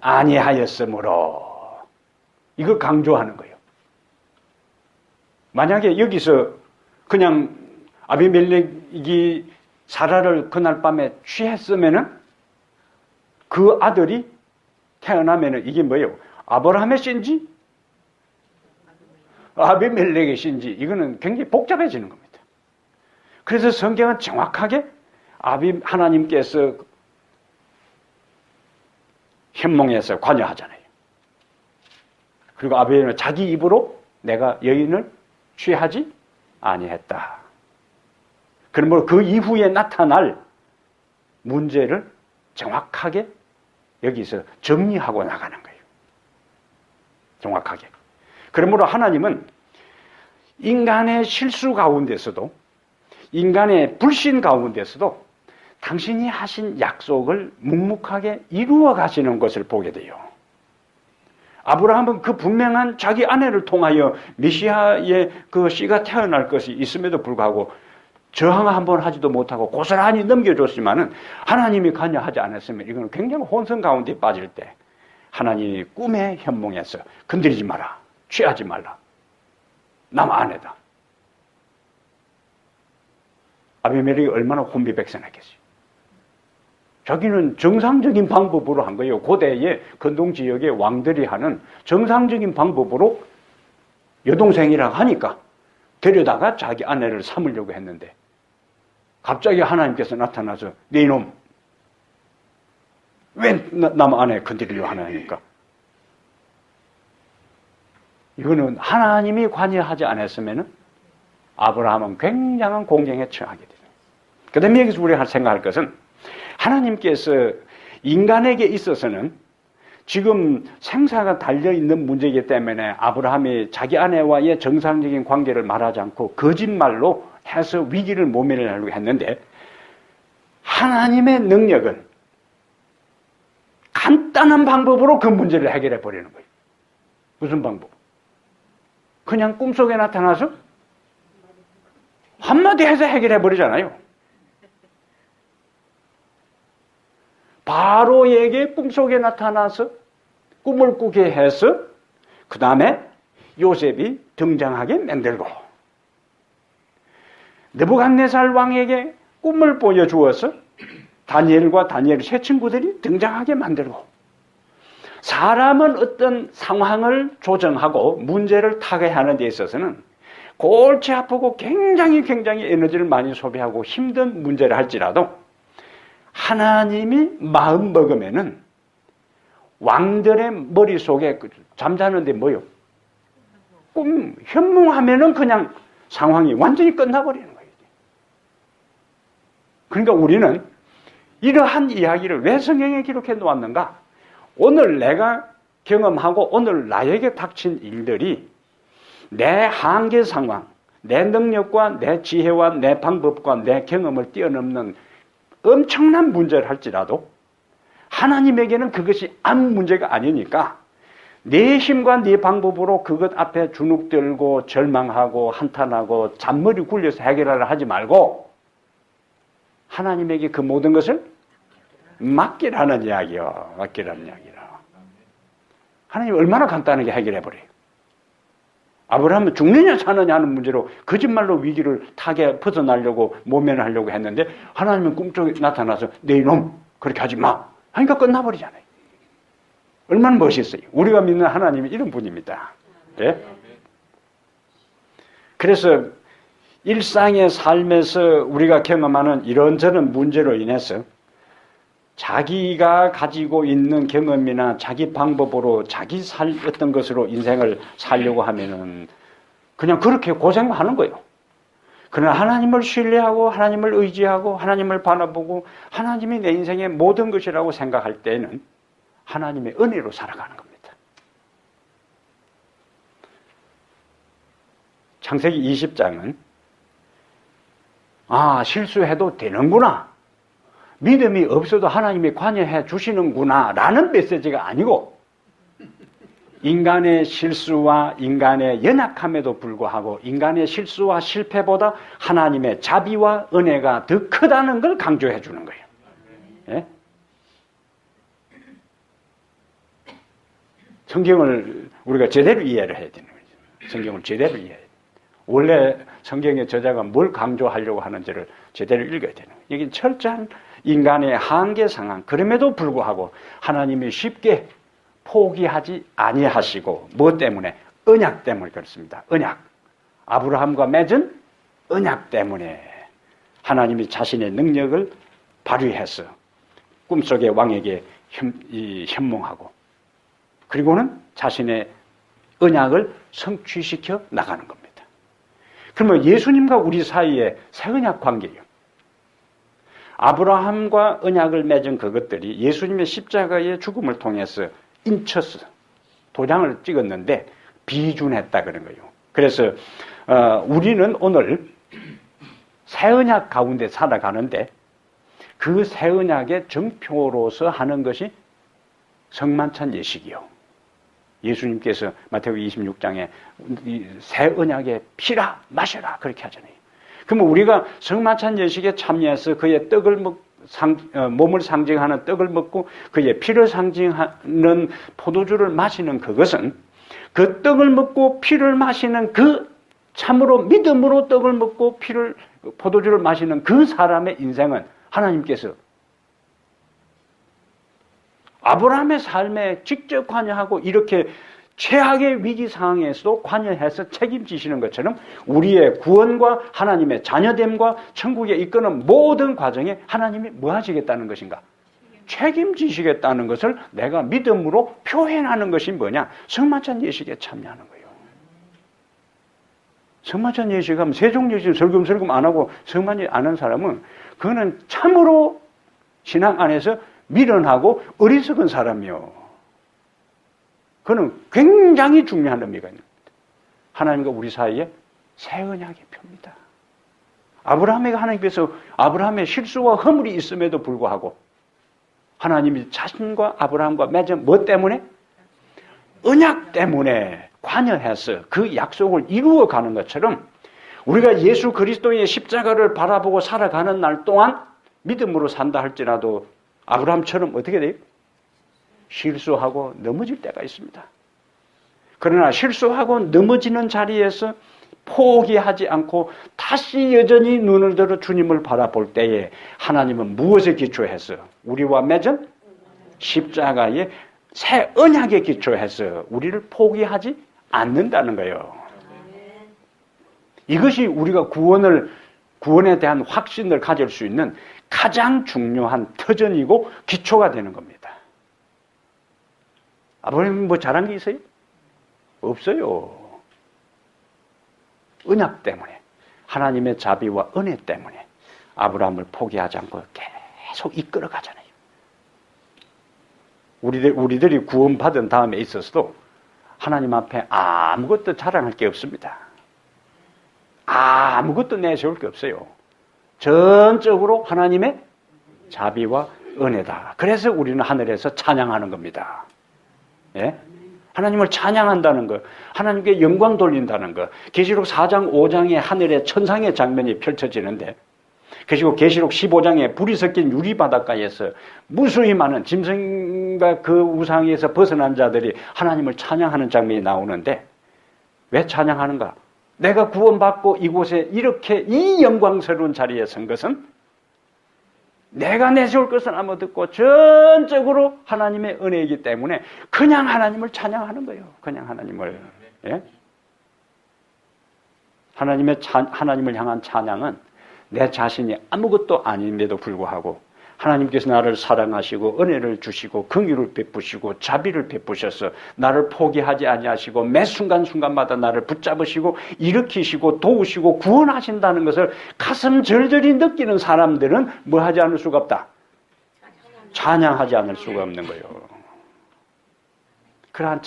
아니하였으므로 이거 강조하는 거예요. 만약에 여기서 그냥 아비멜렉이 사라를 그날 밤에 취했으면은 그 아들이 태어나면은 이게 뭐예요? 아브라함의 씨인지 아비멜렉의 씨인지 이거는 굉장히 복잡해지는 겁니다. 그래서 성경은 정확하게 하나님께서 현몽에서 관여하잖아요. 그리고 아비멜렉은 자기 입으로 내가 여인을 취하지 아니했다. 그러므로 그 이후에 나타날 문제를 정확하게 여기서 정리하고 나가는 거예요. 정확하게. 그러므로 하나님은 인간의 실수 가운데서도 인간의 불신 가운데서도 당신이 하신 약속을 묵묵하게 이루어 가시는 것을 보게 돼요. 아브라함은 그 분명한 자기 아내를 통하여 메시아의 그 씨가 태어날 것이 있음에도 불구하고 저항 한번 하지도 못하고 고스란히 넘겨줬지만은 하나님이 관여하지 않았으면 이거는 굉장히 혼선 가운데 빠질 때 하나님이 꿈의 현몽에서 건드리지 마라, 취하지 말라, 남 아내다. 아비멜렉이 얼마나 혼비백산했겠어요. 자기는 정상적인 방법으로 한 거예요. 고대의 건동 지역의 왕들이 하는 정상적인 방법으로 여동생이라고 하니까 데려다가 자기 아내를 삼으려고 했는데 갑자기 하나님께서 나타나서 네 이놈 왜 남 아내 건드리려고 하나니까 이거는 하나님이 관여하지 않았으면 아브라함은 굉장한 공경에 처하게 됩니다. 그 다음에 여기서 우리가 생각할 것은 하나님께서 인간에게 있어서는 지금 생사가 달려있는 문제이기 때문에 아브라함이 자기 아내와의 정상적인 관계를 말하지 않고 거짓말로 해서 위기를 모면하려고 했는데 하나님의 능력은 간단한 방법으로 그 문제를 해결해 버리는 거예요. 무슨 방법? 그냥 꿈속에 나타나서 한마디 해서 해결해 버리잖아요. 바로에게 꿈속에 나타나서 꿈을 꾸게 해서 그 다음에 요셉이 등장하게 만들고 느부갓네살 왕에게 꿈을 보여주어서 다니엘과 다니엘의 세 친구들이 등장하게 만들고 사람은 어떤 상황을 조정하고 문제를 타개하는 데 있어서는 골치 아프고 굉장히 에너지를 많이 소비하고 힘든 문제를 할지라도 하나님이 마음 먹으면은 왕들의 머릿속에 잠자는데 뭐요? 꿈, 현몽하면은 그냥 상황이 완전히 끝나버리는 거예요. 그러니까 우리는 이러한 이야기를 왜 성경에 기록해 놓았는가? 오늘 내가 경험하고 오늘 나에게 닥친 일들이 내 한계 상황, 내 능력과 내 지혜와 내 방법과 내 경험을 뛰어넘는 엄청난 문제를 할지라도 하나님에게는 그것이 아무 문제가 아니니까 내 힘과 네 방법으로 그것 앞에 주눅들고 절망하고 한탄하고 잔머리 굴려서 해결하려 하지 말고 하나님에게 그 모든 것을 맡기라는 이야기요. 맡기라는 이야기라. 하나님 얼마나 간단하게 해결해버려요. 아브라함은 죽느냐 사느냐 하는 문제로 거짓말로 위기를 타게 벗어나려고 모면하려고 했는데 하나님은 꿈속에 나타나서 내 이놈 그렇게 하지 마 하니까 끝나버리잖아요. 얼마나 멋있어요. 우리가 믿는 하나님이 이런 분입니다. 네? 그래서 일상의 삶에서 우리가 경험하는 이런저런 문제로 인해서 자기가 가지고 있는 경험이나 자기 방법으로 자기 어떤 것으로 인생을 살려고 하면은 그냥 그렇게 고생하는 거예요. 그러나 하나님을 신뢰하고 하나님을 의지하고 하나님을 바라보고 하나님이 내 인생의 모든 것이라고 생각할 때는 하나님의 은혜로 살아가는 겁니다. 창세기 20장은 실수해도 되는구나. 믿음이 없어도 하나님이 관여해 주시는구나 라는 메시지가 아니고 인간의 실수와 인간의 연약함에도 불구하고 인간의 실수와 실패보다 하나님의 자비와 은혜가 더 크다는 걸 강조해 주는 거예요. 예? 성경을 우리가 제대로 이해를 해야 되는 거죠. 성경을 제대로 이해해야 돼요. 원래 성경의 저자가 뭘 강조하려고 하는지를 제대로 읽어야 되는 거예요. 여기 철저한 인간의 한계 상황, 그럼에도 불구하고 하나님이 쉽게 포기하지 아니하시고 무엇 때문에? 언약 때문에 그렇습니다. 언약. 아브라함과 맺은 언약 때문에 하나님이 자신의 능력을 발휘해서 꿈속의 왕에게 현몽하고 그리고는 자신의 언약을 성취시켜 나가는 겁니다. 그러면 예수님과 우리 사이에 새 언약 관계예요. 아브라함과 언약을 맺은 그것들이 예수님의 십자가의 죽음을 통해서 인쳤어. 도장을 찍었는데 비준했다 그런 거예요. 그래서 우리는 오늘 새 언약 가운데 살아가는데 그 새 언약의 정표로서 하는 것이 성만찬 예식이요. 예수님께서 마태복음 26장에 새 언약의 피라 마셔라 그렇게 하잖아요. 그러면 우리가 성만찬 예식에 참여해서 그의 몸을 상징하는 떡을 먹고 그의 피를 상징하는 포도주를 마시는 그것은 그 떡을 먹고 피를 마시는 그 참으로 믿음으로 떡을 먹고 포도주를 마시는 그 사람의 인생은 하나님께서 아브라함의 삶에 직접 관여하고 이렇게 최악의 위기 상황에서도 관여해서 책임지시는 것처럼 우리의 구원과 하나님의 자녀됨과 천국에 이끄는 모든 과정에 하나님이 뭐 하시겠다는 것인가? 책임지시겠다는 것을 내가 믿음으로 표현하는 것이 뭐냐? 성만찬 예식에 참여하는 거예요. 성만찬 예식 하면 세종 예식 설금설금 안 하고 성만찬 안 하는 사람은 그거는 참으로 신앙 안에서 미련하고 어리석은 사람이요. 그는 굉장히 중요한 의미가 있는 겁니다. 하나님과 우리 사이에 새 언약의 표입니다. 아브라함에게 하나님께서 아브라함의 실수와 허물이 있음에도 불구하고 하나님이 자신과 아브라함과 맺은 뭐 때문에? 언약 때문에 관여해서 그 약속을 이루어가는 것처럼 우리가 예수 그리스도의 십자가를 바라보고 살아가는 날 동안 믿음으로 산다 할지라도 아브라함처럼 어떻게 돼요? 실수하고 넘어질 때가 있습니다. 그러나 실수하고 넘어지는 자리에서 포기하지 않고 다시 여전히 눈을 들어 주님을 바라볼 때에 하나님은 무엇에 기초해서 우리와 맺은 십자가의 새 언약에 기초해서 우리를 포기하지 않는다는 거예요. 이것이 우리가 구원에 대한 확신을 가질 수 있는 가장 중요한 터전이고 기초가 되는 겁니다. 아버님 뭐 잘한 게 있어요? 없어요. 언약 때문에, 하나님의 자비와 은혜 때문에 아브라함을 포기하지 않고 계속 이끌어 가잖아요. 우리들이 구원받은 다음에 있어서도 하나님 앞에 아무것도 자랑할 게 없습니다. 아무것도 내세울 게 없어요. 전적으로 하나님의 자비와 은혜다. 그래서 우리는 하늘에서 찬양하는 겁니다. 예? 하나님을 찬양한다는 것, 하나님께 영광 돌린다는 것. 계시록 4장, 5장에 하늘의 천상의 장면이 펼쳐지는데, 그리고 계시록 15장에 불이 섞인 유리바닷가에서 무수히 많은 짐승과 그 우상에서 벗어난 자들이 하나님을 찬양하는 장면이 나오는데, 왜 찬양하는가? 내가 구원받고 이곳에 이렇게 이 영광스러운 자리에 선 것은 내가 내세울 것은 아무도 없고 전적으로 하나님의 은혜이기 때문에 그냥 하나님을 찬양하는 거예요. 그냥 하나님을. 예? 하나님을 향한 찬양은 내 자신이 아무것도 아님에도 불구하고 하나님께서 나를 사랑하시고 은혜를 주시고 긍휼을 베푸시고 자비를 베푸셔서 나를 포기하지 아니하시고 매 순간순간마다 나를 붙잡으시고 일으키시고 도우시고 구원하신다는 것을 가슴 절절히 느끼는 사람들은 뭐 하지 않을 수가 없다? 찬양하지 않을 수가 없는 거예요. 그러한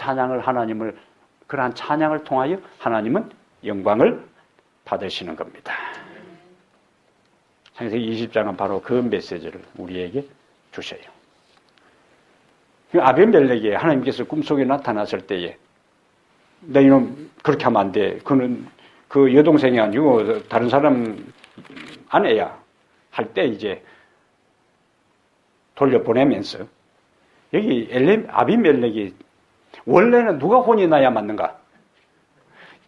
찬양을 통하여 하나님은 영광을 받으시는 겁니다. 창세기 20장은 바로 그 메시지를 우리에게 주셔요. 아비멜렉이 하나님께서 꿈속에 나타났을 때에 너 이놈 그렇게 하면 안 돼. 그는 그 여동생이 아니고 다른 사람 아내야. 할 때 이제 돌려보내면서 여기 아비멜렉이 원래는 누가 혼이 나야 맞는가?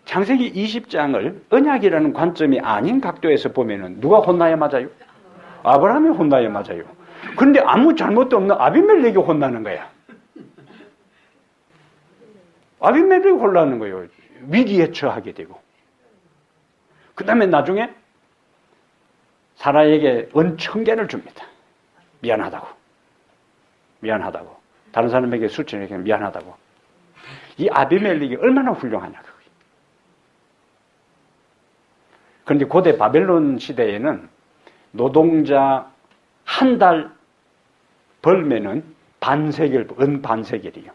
창세기 20장을 언약이라는 관점이 아닌 각도에서 보면은 누가 혼나야 맞아요? 아브라함이 혼나야 맞아요. 그런데 아무 잘못도 없는 아비멜렉이 혼나는 거야. 아비멜렉이 혼나는 거예요. 위기에 처하게 되고. 그 다음에 나중에 사라에게 은천개를 줍니다. 미안하다고. 다른 사람에게 수천에게 미안하다고. 이 아비멜렉이 얼마나 훌륭하냐. 그런데 고대 바벨론 시대에는 노동자 한 달 벌면은 은 반세겔이요.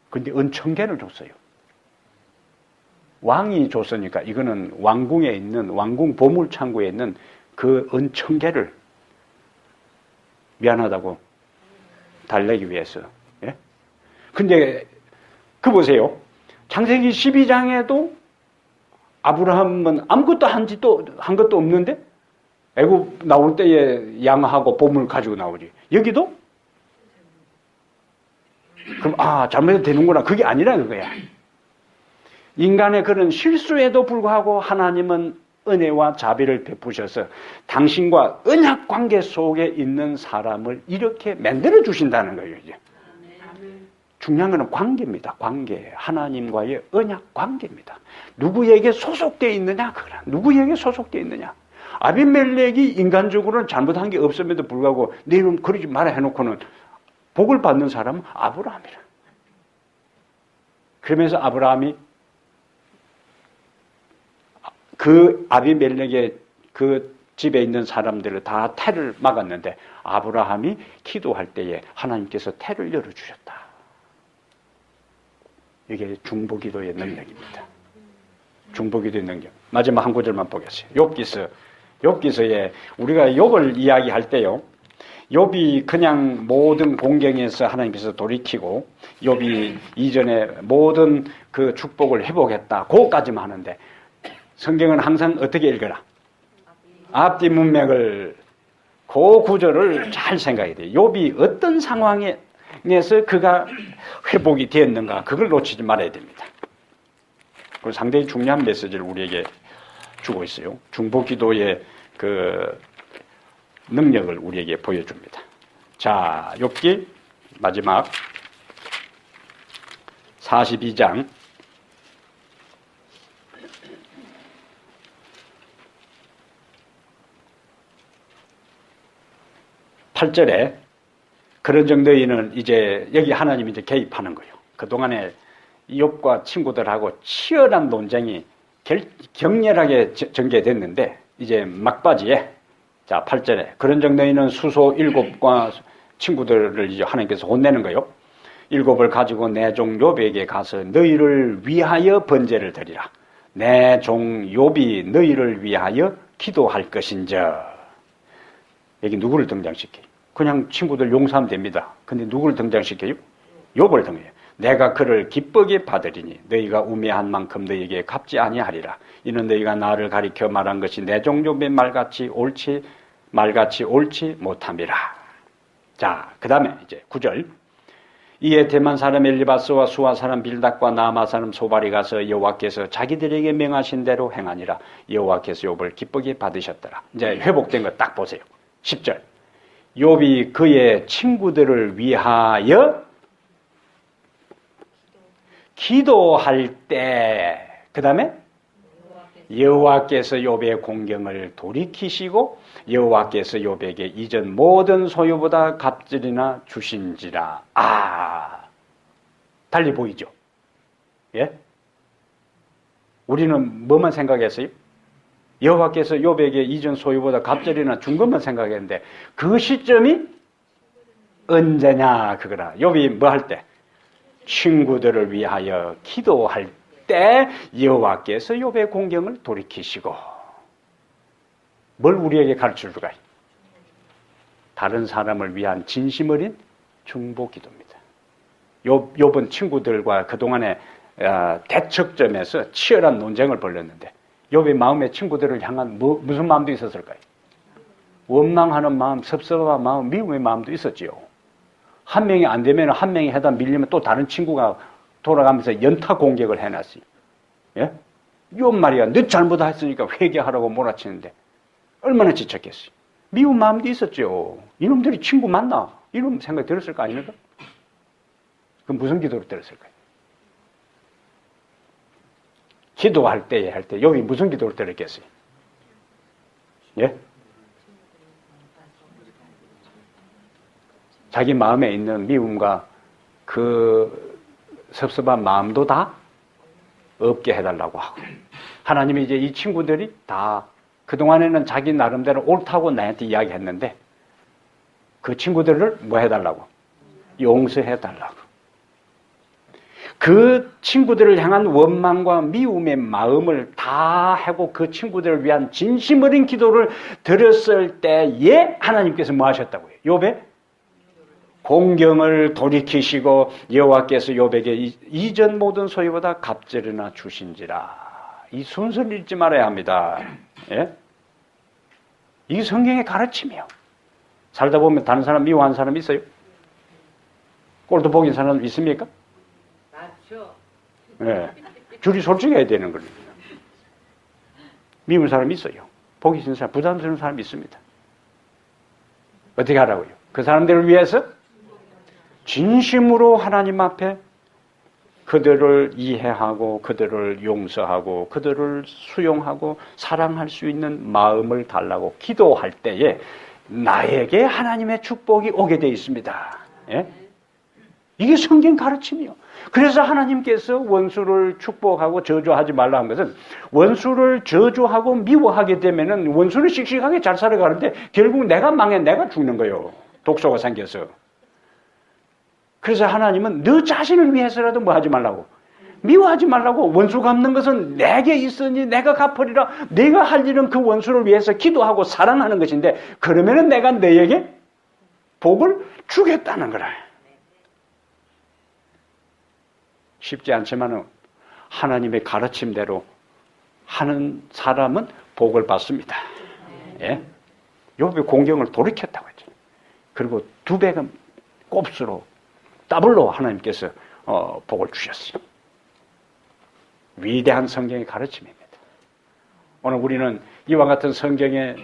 그런데 은 1000개를 줬어요. 왕이 줬으니까 이거는 왕궁에 있는 왕궁 보물창고에 있는 그 은 1000개를 미안하다고 달래기 위해서. 예? 근데 그 보세요. 창세기 12장에도 아브라함은 아무것도 한 것도 없는데 애굽 나올 때에 양하고 보물 가지고 나오지. 여기도? 그럼 잘못해도 되는구나. 그게 아니라 그거야. 인간의 그런 실수에도 불구하고 하나님은 은혜와 자비를 베푸셔서 당신과 언약 관계 속에 있는 사람을 이렇게 만들어 주신다는 거예요. 이제. 중요한 것은 관계입니다. 관계. 하나님과의 언약 관계입니다. 누구에게 소속되어 있느냐? 누구에게 소속되어 있느냐? 아비멜렉이 인간적으로는 잘못한 게 없음에도 불구하고 내 이름 그러지 마라 해놓고는 복을 받는 사람은 아브라함이라. 그러면서 아브라함이 그 아비멜렉의 그 집에 있는 사람들을 다 태를 막았는데 아브라함이 기도할 때에 하나님께서 태를 열어주셨다. 이게 중보기도의 능력입니다. 중보기도의 능력. 마지막 한 구절만 보겠어요. 욥기서에 우리가 욥을 이야기할 때요. 욥이 그냥 모든 공경에서 하나님께서 돌이키고 욥이 이전에 모든 그 축복을 회복했다. 그거까지만 하는데 성경은 항상 어떻게 읽어라? 앞뒤 문맥을 그 구절을 잘 생각해야 돼요. 욥이 어떤 상황에서 그가 회복이 되었는가 그걸 놓치지 말아야 됩니다. 그리고 상당히 중요한 메시지를 우리에게 주고 있어요. 중보기도의 그 능력을 우리에게 보여줍니다. 자, 욥기 마지막 42장 8절에 그런 정도에는 이제 여기 하나님이 이제 개입하는 거예요. 그동안에 욥과 친구들하고 치열한 논쟁이 격렬하게 전개됐는데 이제 막바지에 자 8절에 그런 정도에는 수소 7과 친구들을 이제 하나님께서 혼내는 거예요. 7을 가지고 내 종 욥에게 가서 너희를 위하여 번제를 드리라. 내 종 욥이 너희를 위하여 기도할 것인저. 여기 누구를 등장시켜요? 그냥 친구들 용서하면 됩니다. 근데 누구를 등장시켜요? 욥을 등장해요. 내가 그를 기쁘게 받으리니 너희가 우매한 만큼 너희에게 갚지 아니하리라. 이는 너희가 나를 가리켜 말한 것이 내 종 욥의 말같이 옳지 못함이라. 자, 그 다음에 이제 9절. 이에 대만 사람 엘리바스와 수아 사람 빌닷과 나아마 사람 소발이 가서 여호와께서 자기들에게 명하신 대로 행하니라. 여호와께서 욥을 기쁘게 받으셨더라. 이제 회복된 거 딱 보세요. 10절. 욥이 그의 친구들을 위하여 기도할 때, 그 다음에 여호와께서 욥의 공경을 돌이키시고 여호와께서 욥에게 이전 모든 소유보다 값질이나 주신지라. 달리 보이죠? 예? 우리는 뭐만 생각했어요? 여호와께서 욥에게 이전 소유보다 갑절이나 준 것만 생각했는데 그 시점이 언제냐 그거라. 욥이 뭐 할 때? 친구들을 위하여 기도할 때 여호와께서 욥의 공경을 돌이키시고 뭘 우리에게 가르쳐줄까요? 다른 사람을 위한 진심 어린 중보기도입니다. 욥은 친구들과 그동안의 대척점에서 치열한 논쟁을 벌였는데 욥의 마음에 친구들을 향한 무슨 마음도 있었을까요? 원망하는 마음, 섭섭한 마음, 미움의 마음도 있었지요. 한 명이 안 되면 한 명이 해다 밀리면 또 다른 친구가 돌아가면서 연타 공격을 해놨어요. 예? 욥 말이야, 너 잘못했으니까 회개하라고 몰아치는데 얼마나 지쳤겠어요. 미운 마음도 있었죠. 이놈들이 친구 맞나? 이런 생각 들었을 거 아닙니까? 그럼 무슨 기도로 들었을까요? 기도할 때 욥이 무슨 기도를 드렸겠어요? 예? 자기 마음에 있는 미움과 그 섭섭한 마음도 다 없게 해달라고 하고 하나님이 이제 이 친구들이 다 그동안에는 자기 나름대로 옳다고 나한테 이야기했는데 그 친구들을 뭐 해달라고? 용서해달라고. 그 친구들을 향한 원망과 미움의 마음을 다 하고 그 친구들을 위한 진심 어린 기도를 드렸을 때에 하나님께서 뭐 하셨다고요? 욥의 공경을 돌이키시고 여호와께서 욥에게 이전 모든 소유보다 갑절이나 주신지라. 이 순서를 잊지 말아야 합니다. 예? 이 성경의 가르침이요. 살다 보면 다른 사람 미워하는 사람 있어요? 꼴도 보긴 사람 있습니까? 맞죠. 예. 줄이 솔직해야 되는 거예요. 미운 사람 있어요. 보기 싫은 사람, 부담스러운 사람 있습니다. 어떻게 하라고요? 그 사람들을 위해서 진심으로 하나님 앞에 그들을 이해하고 그들을 용서하고 그들을 수용하고 사랑할 수 있는 마음을 달라고 기도할 때에 나에게 하나님의 축복이 오게 되어 있습니다. 예? 이게 성경 가르침이요. 그래서 하나님께서 원수를 축복하고 저주하지 말라 한 것은 원수를 저주하고 미워하게 되면은 원수는 씩씩하게 잘 살아가는데 결국 내가 망해, 내가 죽는 거예요. 독소가 생겨서. 그래서 하나님은 너 자신을 위해서라도 뭐 하지 말라고. 미워하지 말라고. 원수 갚는 것은 내게 있으니 내가 갚으리라. 내가 할 일은 그 원수를 위해서 기도하고 사랑하는 것인데 그러면은 내가 너에게 복을 주겠다는 거라. 쉽지 않지만 하나님의 가르침대로 하는 사람은 복을 받습니다. 예? 욥이 공경을 돌이켰다고 했죠. 그리고 2배가 곱수로 더블로 하나님께서 복을 주셨어요. 위대한 성경의 가르침입니다. 오늘 우리는 이와 같은 성경의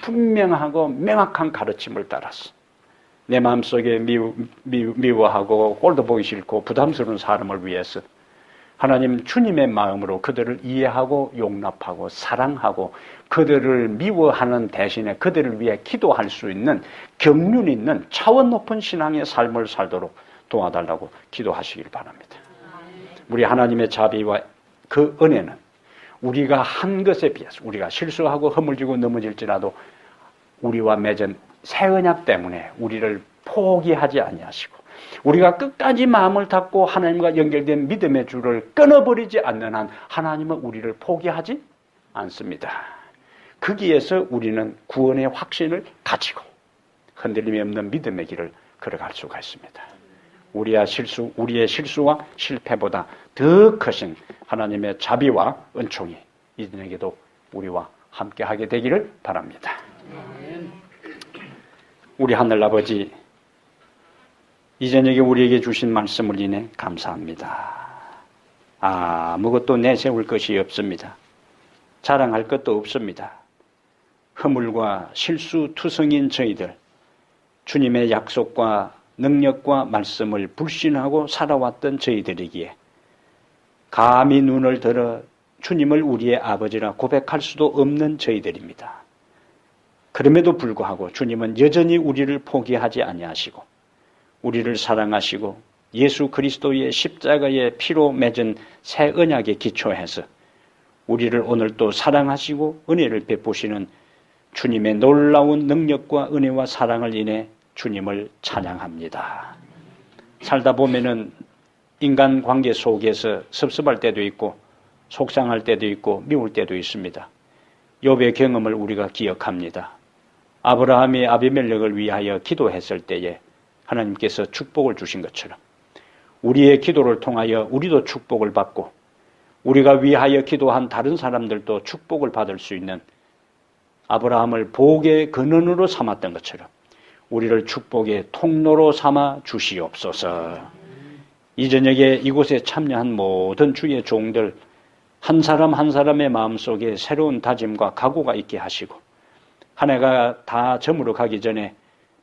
분명하고 명확한 가르침을 따라서 내 마음속에 미워하고 꼴도 보기 싫고 부담스러운 사람을 위해서 하나님 주님의 마음으로 그들을 이해하고 용납하고 사랑하고 그들을 미워하는 대신에 그들을 위해 기도할 수 있는 경륜 있는 차원 높은 신앙의 삶을 살도록 도와달라고 기도하시길 바랍니다. 우리 하나님의 자비와 그 은혜는 우리가 한 것에 비해서 우리가 실수하고 허물지고 넘어질지라도 우리와 맺은 새 언약 때문에 우리를 포기하지 아니하시고 우리가 끝까지 마음을 닫고 하나님과 연결된 믿음의 줄을 끊어버리지 않는 한 하나님은 우리를 포기하지 않습니다. 거기에서 우리는 구원의 확신을 가지고 흔들림이 없는 믿음의 길을 걸어갈 수가 있습니다. 우리의 실수와 실패보다 더 크신 하나님의 자비와 은총이 이전에게도 우리와 함께하게 되기를 바랍니다. 우리 하늘아버지, 이전에게 우리에게 주신 말씀을 인해 감사합니다. 아무것도 내세울 것이 없습니다. 자랑할 것도 없습니다. 허물과 실수투성인 저희들, 주님의 약속과 능력과 말씀을 불신하고 살아왔던 저희들이기에 감히 눈을 들어 주님을 우리의 아버지라 고백할 수도 없는 저희들입니다. 그럼에도 불구하고 주님은 여전히 우리를 포기하지 아니하시고 우리를 사랑하시고 예수 그리스도의 십자가의 피로 맺은 새 언약에 기초해서 우리를 오늘 또 사랑하시고 은혜를 베푸시는 주님의 놀라운 능력과 은혜와 사랑을 인해 주님을 찬양합니다. 살다 보면은 인간 관계 속에서 섭섭할 때도 있고 속상할 때도 있고 미울 때도 있습니다. 욥의 경험을 우리가 기억합니다. 아브라함이 아비멜렉을 위하여 기도했을 때에 하나님께서 축복을 주신 것처럼 우리의 기도를 통하여 우리도 축복을 받고 우리가 위하여 기도한 다른 사람들도 축복을 받을 수 있는 아브라함을 복의 근원으로 삼았던 것처럼 우리를 축복의 통로로 삼아 주시옵소서. 이 저녁에 이곳에 참여한 모든 주의 종들 한 사람 한 사람의 마음속에 새로운 다짐과 각오가 있게 하시고 한 해가 다 저물어 가기 전에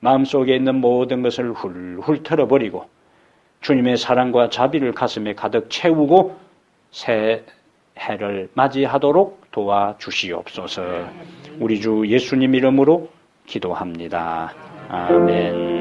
마음속에 있는 모든 것을 훌훌 털어버리고 주님의 사랑과 자비를 가슴에 가득 채우고 새 해를 맞이하도록 도와주시옵소서. 우리 주 예수님 이름으로 기도합니다. 아멘.